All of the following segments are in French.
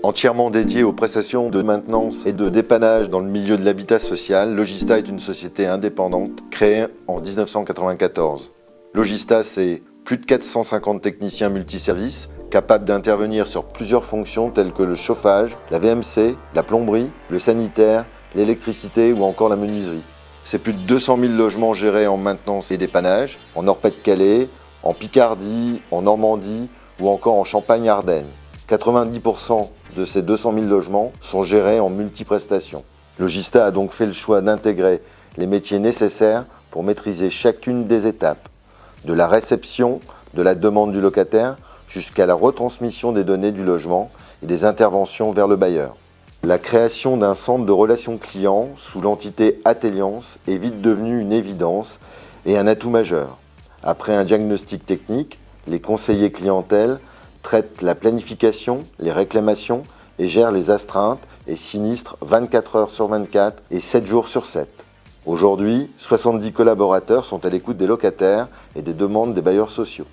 Entièrement dédié aux prestations de maintenance et de dépannage dans le milieu de l'habitat social, Logista est une société indépendante créée en 1994. Logista, c'est plus de 450 techniciens multiservices capables d'intervenir sur plusieurs fonctions telles que le chauffage, la VMC, la plomberie, le sanitaire, l'électricité ou encore la menuiserie. C'est plus de 200 000 logements gérés en maintenance et dépannage, en Nord-Pas-de-Calais, en Picardie, en Normandie ou encore en Champagne-Ardenne. 90% de ces 200 000 logements sont gérés en multiprestations. Logista a donc fait le choix d'intégrer les métiers nécessaires pour maîtriser chacune des étapes, de la réception de la demande du locataire jusqu'à la retransmission des données du logement et des interventions vers le bailleur. La création d'un centre de relations clients sous l'entité Ateliance est vite devenue une évidence et un atout majeur. Après un diagnostic technique, les conseillers clientèle traitent la planification, les réclamations et gèrent les astreintes et sinistres 24 heures sur 24 et 7 jours sur 7. Aujourd'hui, 70 collaborateurs sont à l'écoute des locataires et des demandes des bailleurs sociaux.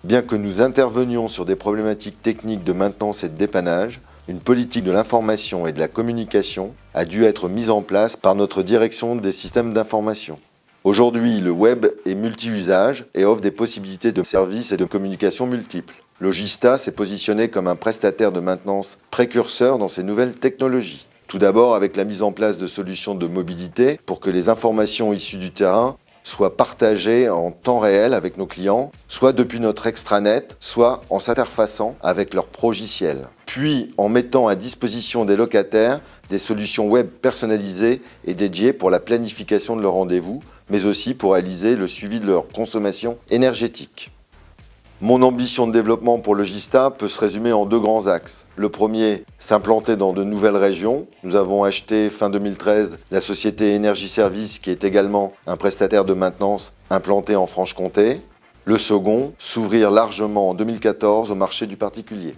Bien que nous intervenions sur des problématiques techniques de maintenance et de dépannage, une politique de l'information et de la communication a dû être mise en place par notre direction des systèmes d'information. Aujourd'hui, le web est multi-usage et offre des possibilités de services et de communication multiples. Logista s'est positionné comme un prestataire de maintenance précurseur dans ces nouvelles technologies. Tout d'abord avec la mise en place de solutions de mobilité pour que les informations issues du terrain soient partagées en temps réel avec nos clients, soit depuis notre extranet, soit en s'interfaçant avec leur progiciel. Puis en mettant à disposition des locataires des solutions web personnalisées et dédiées pour la planification de leurs rendez-vous, mais aussi pour réaliser le suivi de leur consommation énergétique. Mon ambition de développement pour Logista peut se résumer en 2 grands axes. Le premier, s'implanter dans de nouvelles régions. Nous avons acheté fin 2013 la société Énergie Service qui est également un prestataire de maintenance implanté en Franche-Comté. Le second, s'ouvrir largement en 2014 au marché du particulier.